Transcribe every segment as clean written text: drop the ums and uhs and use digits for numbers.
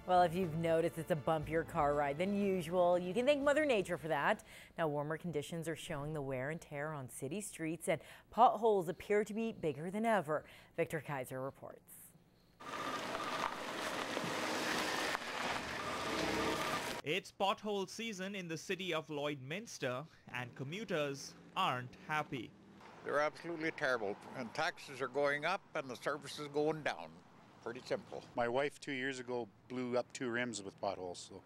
Well, if you've noticed it's a bumpier car ride than usual, you can thank Mother Nature for that. Now, warmer conditions are showing the wear and tear on city streets, and potholes appear to be bigger than ever. Victor Kaiser reports. It's pothole season in the city of Lloydminster, and commuters aren't happy. They're absolutely terrible, and taxes are going up and the service is going down. Pretty simple. My wife 2 years ago blew up 2 rims with potholes, so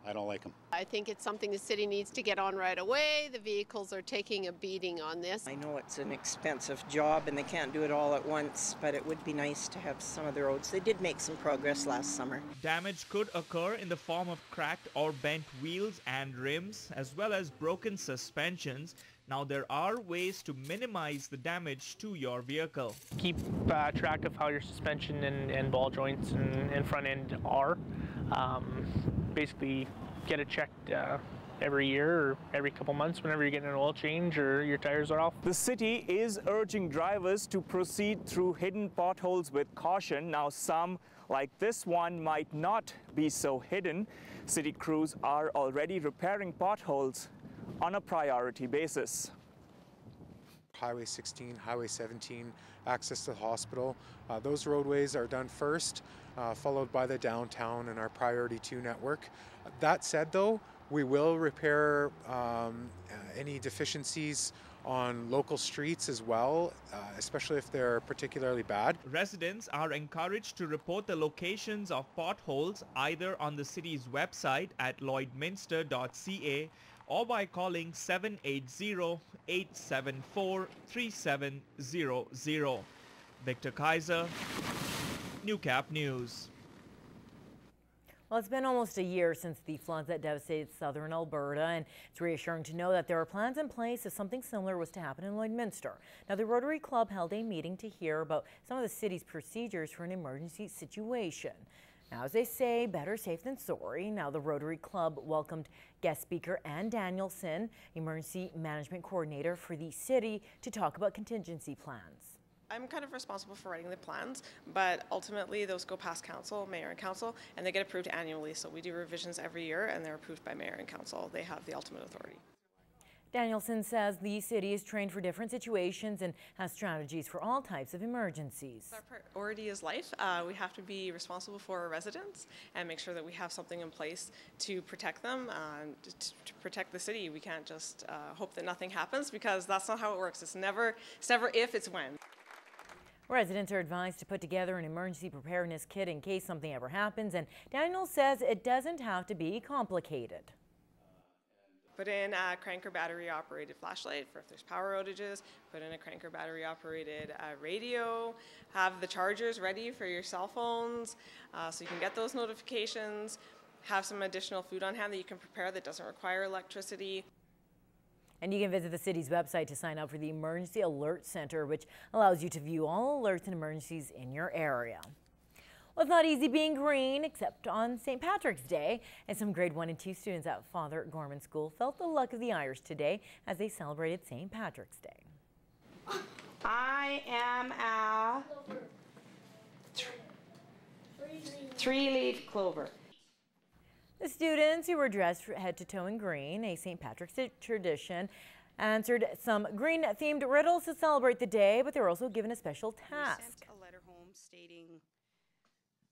I don't like them. I think it's something the city needs to get on right away. The vehicles are taking a beating on this. I know it's an expensive job and they can't do it all at once, but it would be nice to have some of the roads. They did make some progress last summer. Damage could occur in the form of cracked or bent wheels and rims, as well as broken suspensions. Now, there are ways to minimize the damage to your vehicle. Keep track of how your suspension and ball joints and front end are. Basically, get it checked every year or every couple months whenever you're getting an oil change or your tires are off. The city is urging drivers to proceed through hidden potholes with caution. Now, some, like this one, might not be so hidden. City crews are already repairing potholes on a priority basis. Highway 16, Highway 17, access to the hospital. Those roadways are done first, followed by the downtown and our Priority 2 network. That said, though, we will repair any deficiencies on local streets as well, especially if they're particularly bad. Residents are encouraged to report the locations of potholes either on the city's website at lloydminster.ca or by calling 780-874-3700. Victor Kaiser, Newcap News. Well, it's been almost a year since the floods that devastated southern Alberta, and it's reassuring to know that there are plans in place if something similar was to happen in Lloydminster. Now, the Rotary Club held a meeting to hear about some of the city's procedures for an emergency situation. Now, as they say, better safe than sorry. Now, the Rotary Club welcomed guest speaker Ann Danielson, emergency management coordinator for the city, to talk about contingency plans. I'm kind of responsible for writing the plans, but ultimately those go past council, mayor and council, and they get approved annually. So we do revisions every year and they're approved by mayor and council. They have the ultimate authority. Danielson says the city is trained for different situations and has strategies for all types of emergencies. Our priority is life. We have to be responsible for our residents and make sure that we have something in place to protect them, to protect the city. We can't just hope that nothing happens, because that's not how it works. It's never if, it's when. Residents are advised to put together an emergency preparedness kit in case something ever happens, and Daniel says it doesn't have to be complicated. Put in a crank or battery operated flashlight for if there's power outages, put in a crank or battery operated radio, have the chargers ready for your cell phones so you can get those notifications, have some additional food on hand that you can prepare that doesn't require electricity. And you can visit the city's website to sign up for the Emergency Alert Center, which allows you to view all alerts and emergencies in your area. Well, it's not easy being green, except on St. Patrick's Day, and some grade 1 and 2 students at Father Gorman School felt the luck of the Irish today as they celebrated St. Patrick's Day. I am a three-leaf clover. The students, who were dressed head to toe in green, a St. Patrick's Day tradition, answered some green-themed riddles to celebrate the day, but they were also given a special task. We sent a letter home stating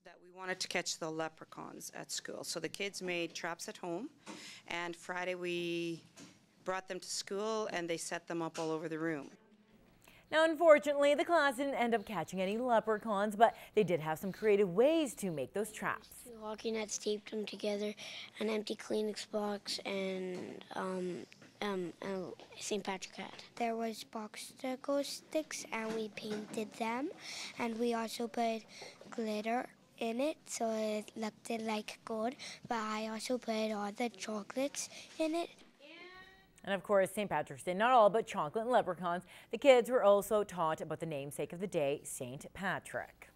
that we wanted to catch the leprechauns at school. So the kids made traps at home, and Friday we brought them to school and they set them up all over the room. Now, unfortunately, the class didn't end up catching any leprechauns, but they did have some creative ways to make those traps. Hockey nets, taped them together, an empty Kleenex box, and St. Patrick hat. There was popsicle sticks, and we painted them, and we also put glitter in it so it looked like gold, but I also put all the chocolates in it. And of course, St. Patrick's Day, not all but chocolate and leprechauns. The kids were also taught about the namesake of the day, St. Patrick.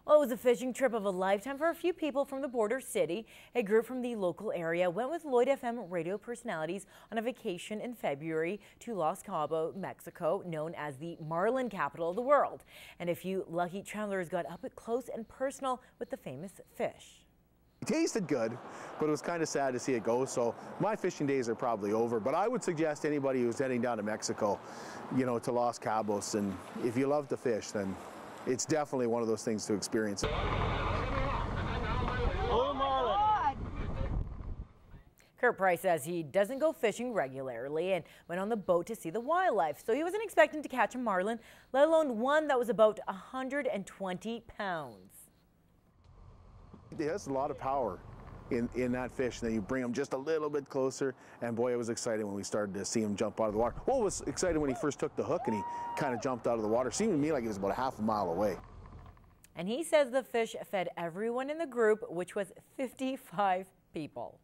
Well, it was a fishing trip of a lifetime for a few people from the border city. A group from the local area went with Lloyd FM radio personalities on a vacation in February to Los Cabos, Mexico, known as the marlin capital of the world. And a few lucky travelers got up close and personal with the famous fish. tasted good, but it was kind of sad to see it go. So my fishing days are probably over. But I would suggest anybody who's heading down to Mexico, you know, to Los Cabos, and if you love to fish, then it's definitely one of those things to experience. Kurt Price says he doesn't go fishing regularly and went on the boat to see the wildlife, so he wasn't expecting to catch a marlin, let alone one that was about 120 pounds. There's a lot of power in that fish, and then you bring him just a little bit closer, and boy, it was exciting when we started to see him jump out of the water. Well, it was exciting when he first took the hook and he kind of jumped out of the water. It seemed to me like he was about a half a mile away. And he says the fish fed everyone in the group, which was 55 people.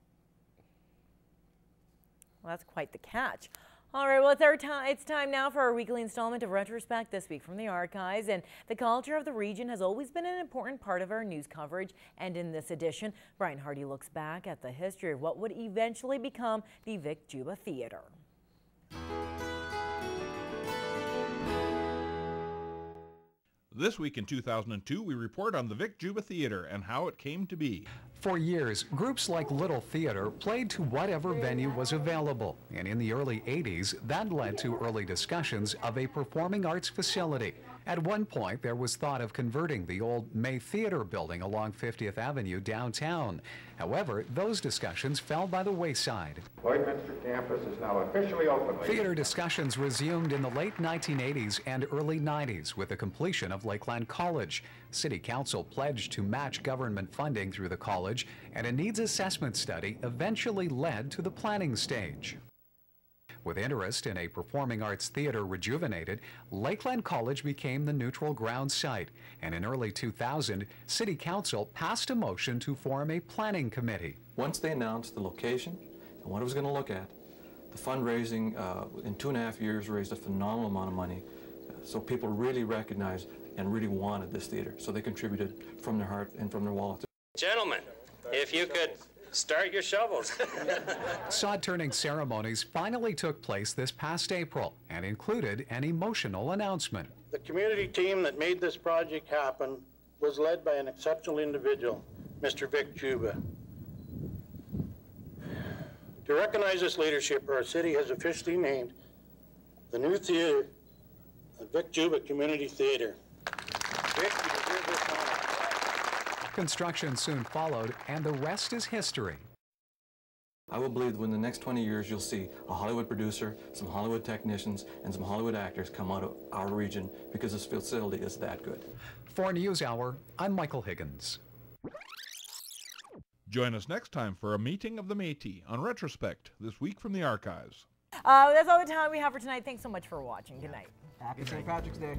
Well, that's quite the catch. All right, well, it's time now for our weekly installment of Retrospect, this week from the archives. And the culture of the region has always been an important part of our news coverage. And in this edition, Brian Hardy looks back at the history of what would eventually become the Vic Juba Theatre. This week in 2002, we report on the Vic Juba Theatre and how it came to be. For years, groups like Little Theatre played to whatever venue was available, and in the early 80s, that led to early discussions of a performing arts facility. At one point, there was thought of converting the old May Theatre building along 50th Avenue downtown. However, those discussions fell by the wayside. Lloydminster campus is now officially open. Theater discussions resumed in the late 1980s and early 90s with the completion of Lakeland College. City Council pledged to match government funding through the college, and a needs assessment study eventually led to the planning stage. With interest in a performing arts theater rejuvenated, Lakeland College became the neutral ground site, and in early 2000, City Council passed a motion to form a planning committee. Once they announced the location and what it was going to look at, the fundraising in 2.5 years raised a phenomenal amount of money, so people really recognized and really wanted this theater, so they contributed from their heart and from their wallets. Gentlemen, if you could start your shovels. Sod-turning ceremonies finally took place this past April and included an emotional announcement. The community team that made this project happen was led by an exceptional individual, Mr. Vic Juba. To recognize this leadership, our city has officially named the new theater the Vic Juba Community Theater. Vic, you deserve this honor. Construction soon followed, and the rest is history. I will believe that within the next 20 years, you'll see a Hollywood producer, some Hollywood technicians, and some Hollywood actors come out of our region because this facility is that good. For NewsHour, I'm Michael Higgins. Join us next time for a meeting of the Métis on Retrospect, this week from the archives. That's all the time we have for tonight. Thanks so much for watching. Good night. Happy St. Patrick's Day.